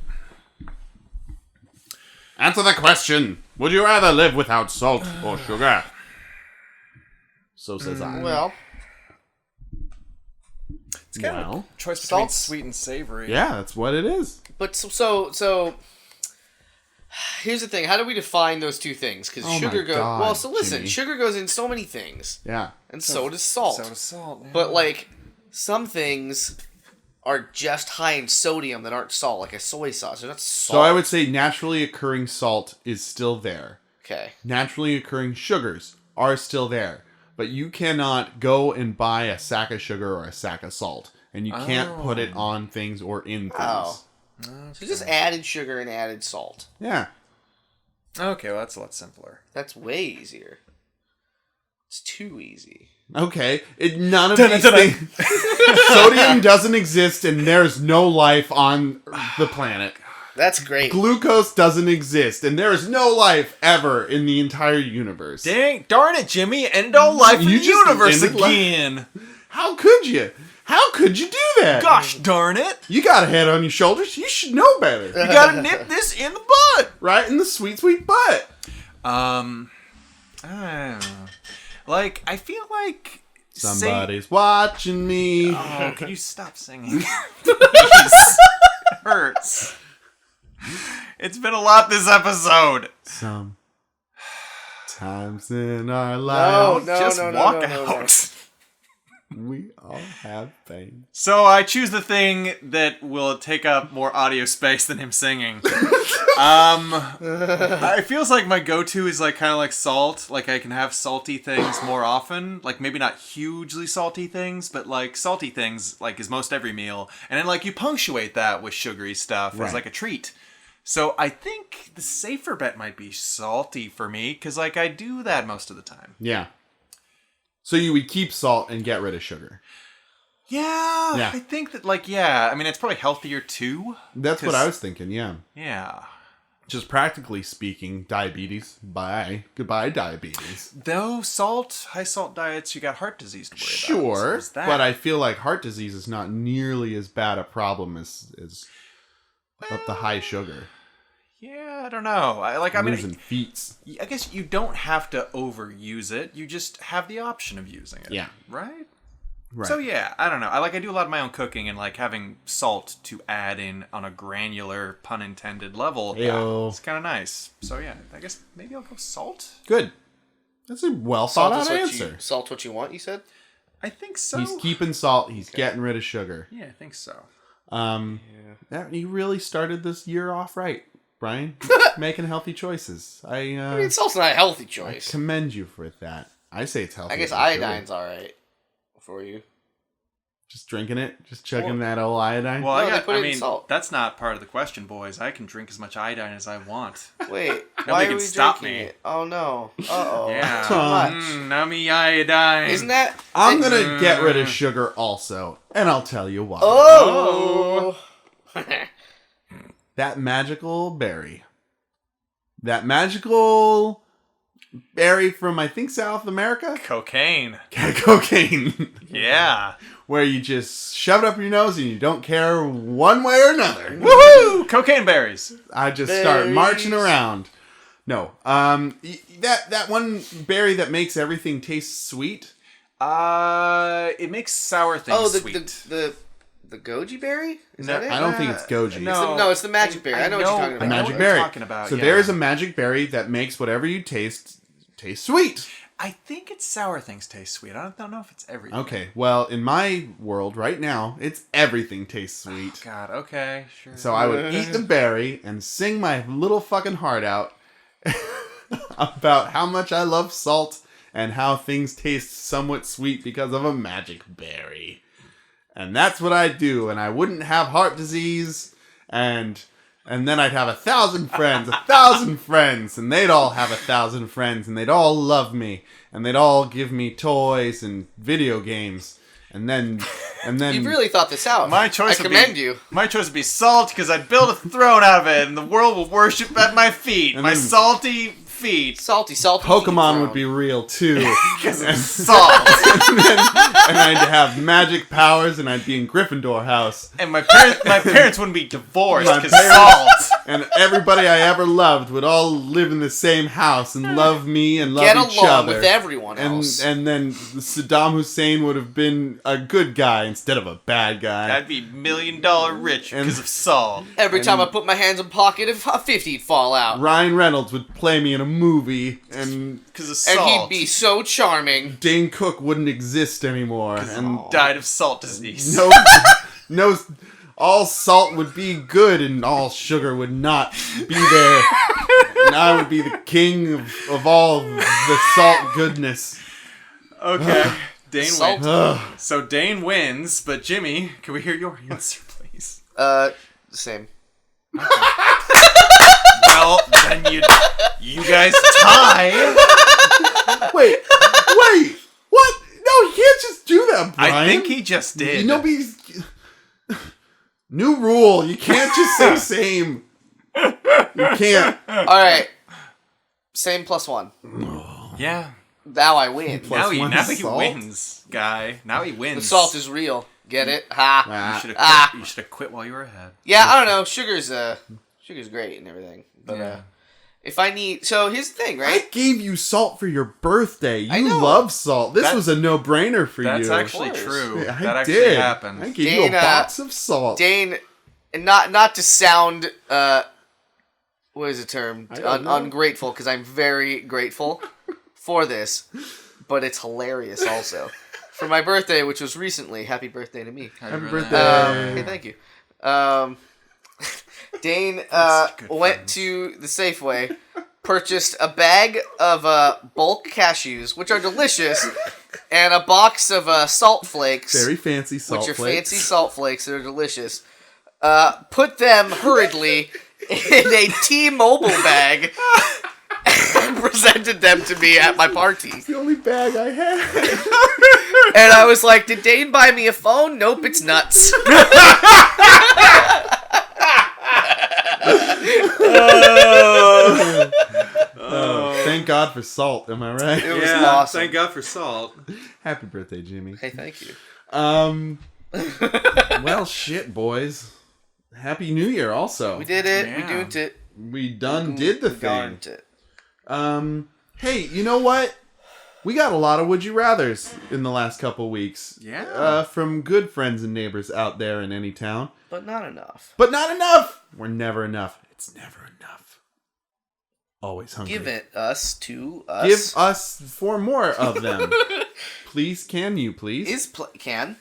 Answer the question. Would you rather live without salt or sugar? So says I. Well, It's kind of a choice between Salt's- sweet and savory. Yeah, that's what it is. but so here's the thing. How do we define those two things? Because Oh sugar my goes... God, Well, so listen. Jimmy. Sugar goes in so many things. Yeah. And so does salt. So does salt. Yeah. But, like, some things are just high in sodium that aren't salt, like a soy sauce. They're not salt. So I would say naturally occurring salt is still there. Okay. Naturally occurring sugars are still there. But you cannot go and buy a sack of sugar or a sack of salt. And you can't put it on things or in things. Oh. So just added sugar and added salt. Yeah. Okay, well, that's a lot simpler. That's way easier. It's too easy. Okay. None of these things... Sodium doesn't exist and there's no life on the planet. That's great. Glucose doesn't exist and there is no life ever in the entire universe. Dang, darn it, Jimmy! End all life in You the just universe ended life. again. How could you? How could you do that? Gosh darn it! You got a head on your shoulders. You should know better. You gotta nip this in the bud. Right in the sweet, sweet butt. I don't know. Like, I feel like Somebody's watching me. Oh, can you stop singing? Please. It hurts. It's been a lot this episode. Some times in our No, lives, no, Just no, no, walk no, no, no. out. we all have pain. So I choose the thing that will take up more audio space than him singing. It feels like my go-to is like kind of like salt. Like I can have salty things more often. Like maybe not hugely salty things, but like salty things like is most every meal. And then like you punctuate that with sugary stuff as Right. like a treat. So I think the safer bet might be salty for me because like I do that most of the time. Yeah. So you would keep salt and get rid of sugar. Yeah. I think that like, yeah. I mean, it's probably healthier too. That's what I was thinking, yeah. Yeah. Just practically speaking, diabetes. Bye. Goodbye, diabetes. Though high salt diets, you got heart disease to worry about. Sure, So there's that. but I feel like heart disease is not nearly as bad a problem as up the high sugar. Yeah, I don't know. I mean, Losing feet. I guess you don't have to overuse it. You just have the option of using it. Yeah. Right? Right. So yeah, I don't know. I do a lot of my own cooking and like having salt to add in on a granular, pun intended level. Ayo. It's kind of nice. So yeah, I guess maybe I'll go salt. Good. That's a well thought out answer. Salt's what you want, you said? I think so. He's keeping salt. He's getting rid of sugar. Yeah, I think so. You really started this year off right, Brian. Making healthy choices. I mean, salt's not a healthy choice. Commend you for that. I say it's healthy. I guess for iodine's sure. alright for you. Just drinking it, just chugging that old iodine. Well, No, they put it in salt. that's not part of the question, boys. I can drink as much iodine as I want. Wait, Nobody why are can we stop drinking me. it? Oh no. Uh-oh. Yeah. Too much. Nummy iodine. Isn't that... I'm gonna get rid of sugar also, and I'll tell you why. Oh! That magical berry. That magical berry from, I think, South America? cocaine? Cocaine. Yeah. Where you just shove it up your nose and you don't care one way or another. Woohoo! Cocaine berries. I just start Berries. marching around. No. That one berry that makes everything taste sweet. It makes sour things Oh, sweet. the goji berry? Is No, that it? I don't think it's goji. no. It's the magic berry. I know what you're talking A about. know magic what you're berry. talking about, So yeah. there's a magic berry that makes whatever you taste sweet. I think it's sour things taste sweet. I don't know if it's everything. Okay, well, in my world right now, it's everything tastes sweet. God, okay, sure. So I would eat the berry and sing my little fucking heart out about how much I love salt and how things taste somewhat sweet because of a magic berry. And that's what I'd do, and I wouldn't have heart disease, and then I'd have 1,000 friends, and they'd all have 1,000 friends, and they'd all love me, and they'd all give me toys and video games, and then You've really thought this out. My choice I would commend be, you. My choice would be salt because I'd build a throne out of it, and the world will worship at my feet. And My then- salty feet. Salty. Pokemon would be real too. Because it's salt. and trying to have magic powers, and I'd be in Gryffindor house. And my parents wouldn't be divorced My because parents- salt. And everybody I ever loved would all live in the same house and love me and love Get each along other. with everyone else. And then Saddam Hussein would have been a good guy instead of a bad guy. I'd be $1 million rich And- because of salt. Every time I put my hands in pocket, if a 50'd fall out. Ryan Reynolds would play me in a movie, and Because of And salt. he'd be so charming. Dane Cook wouldn't exist anymore. And died of salt disease. no, all salt would be good, and all sugar would not be there. And I would be the king of all the salt goodness. Okay. Dane Salt. wins. Ugh. So Dane wins, but Jimmy, can we hear your answer, please? Same. Well, then you guys tie. Wait, what? No, you can't just do that, Brian. I think he just did. Nobody's... New rule, you can't just say same. You can't. Alright. Same +1. Yeah. Now I win. Plus Now he one salt? wins, guy. Now he wins. The salt is real. Get it? Ha. You Ah, should have quit while you were ahead. Yeah, I don't know. Sugar's great and everything. But Yeah. if I need, so here's the thing, I right? gave you salt for your birthday. I You know. love salt. This That- was a no-brainer for That's you. actually Of course. true. Yeah, That I actually did. happened. I gave you a Dana- box of salt. Dane, and not to sound what is the term? don't know. Ungrateful, because I'm very grateful for this, but it's hilarious also. For my birthday, which was recently, happy birthday to me. Happy really- birthday. Hey, thank you. Dane good went friends. to the Safeway, purchased a bag of bulk cashews, which are delicious, and a box of salt flakes, Very fancy salt which are flakes. fancy salt flakes that are delicious. Put them hurriedly in a T-Mobile bag and presented them to me at my party. It's the only bag I had. And I was like, did Dane buy me a phone? Nope, it's nuts. Thank God for salt, am I right? It was awesome. Thank God for salt. Happy birthday, Jimmy. Hey, thank you. Well, shit, boys. Happy New Year, also. We did it. We Yeah. doing it. We done did the thing. Darned it. Hey, you know what? We got a lot of Would You Rathers in the last couple weeks. Yeah. From good friends and neighbors out there in any town. But not enough. But not enough! We're never enough. It's never enough. Always hungry. Give it us to us. Give us 4 more of them. Please, can you, please? Can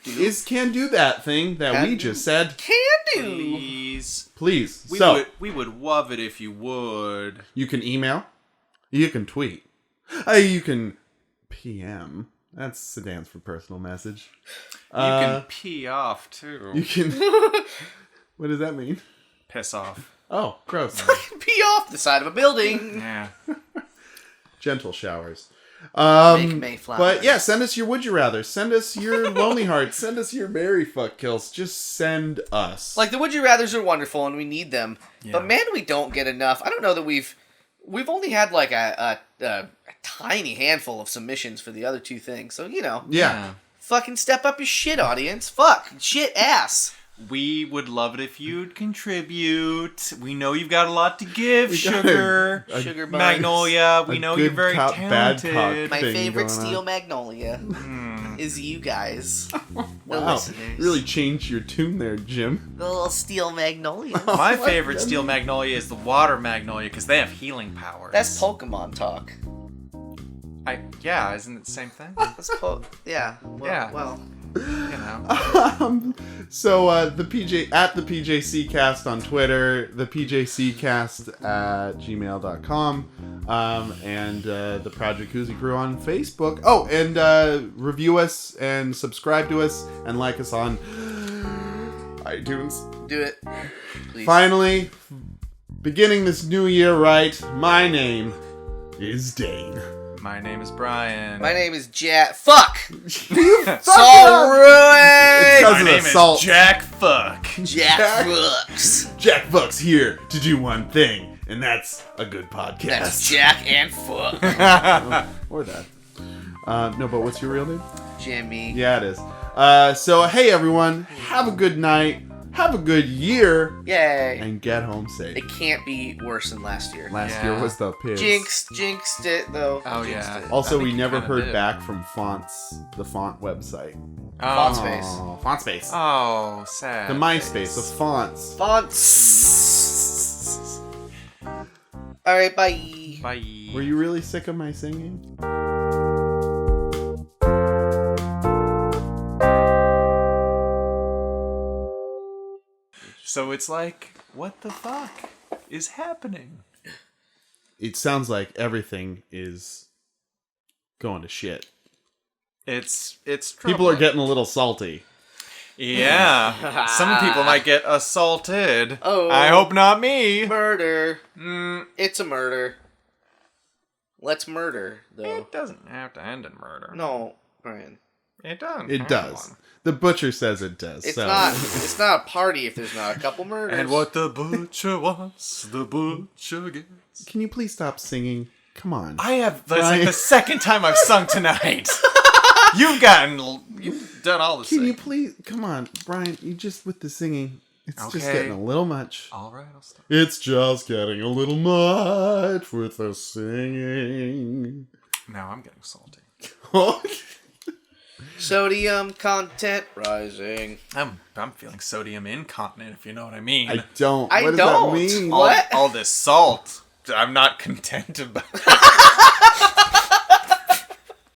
Can do that thing that Can we do. just said. do. Please. Please. We would love it if you would. You can email. You can tweet. You can PM. That stands for personal message. You can pee off too. You can... What does that mean? Piss off. Oh, gross. Pee off the side of a building. Yeah. Gentle showers. Make Mayflowers. But yeah, send us your Would You Rather. Send us your Lonely Hearts. Send us your Mary Fuck Kills. Just send us. Like the Would You Rathers are wonderful and we need them, Yeah. but man, we don't get enough. I don't know that we've only had like a tiny handful of submissions for the other 2 things. So Yeah. fucking step up your shit, audience. Fuck shit ass. We would love it if you'd contribute. We know you've got a lot to give, We got Sugar. Sugar buns. Magnolia, we a know you're good very cop, bad cop. talented. My thing favorite going on. Steel Magnolia is you guys, the Wow. listeners. Really changed your tune there, Jim. The little Steel Magnolia. My favorite Steel Magnolia is the Water Magnolia because they have healing powers. That's Pokemon talk. Yeah, isn't it the same thing? Yeah. Well, Yeah. Well. You know. So the PJC Cast on Twitter, the PJC Cast at gmail.com, and the Project Koozie Crew on Facebook. Oh, and review us and subscribe to us and like us on iTunes. Do it. Please. Finally, beginning this new year right, my name is Dane. My name is Brian. My name is Jack. Fuck! It's All right! because My of name the is salt. Jack Fuck. Jack Fucks. Jack Buck's here to do one thing, and that's a good podcast. That's Jack and Fuck. Or that. No, but what's your real name? Jimmy. Yeah, it is. So, hey, everyone. Have a good night. Have a good year. Yay. And get home safe. It can't be worse than last year. Last year was the piss. Jinxed it, though. Oh, Jinxed yeah. it. Also, I think we you never kinda heard did. back from the font website. Font space. Oh, font space. Oh, sad. The MySpace of fonts. Fonts. Alright, bye. Bye. Were you really sick of my singing? So it's like, what the fuck is happening? It sounds like everything is going to shit. It's People are troubling. getting a little salty. Yeah. Some people might get assaulted. Oh. I hope not me. Murder. It's a murder. Let's murder, though. It doesn't have to end in murder. No, Brian. It doesn't. It does. The butcher says it does. It's so. not. It's not a party if there's not a couple murders. And what the butcher wants, the butcher gets. Can you please stop singing? Come on. That's like Brian. the second time I've sung tonight. You've done all the Can you singing. please? Come on, Brian. You just with the singing. It's just Okay. getting a little much. All right, I'll stop. It's just getting a little much with the singing. Now I'm getting salty. Sodium content rising. I'm feeling sodium incontinent, if you know what I mean. I don't. I What does don't. that mean? What? All this salt, I'm not content about.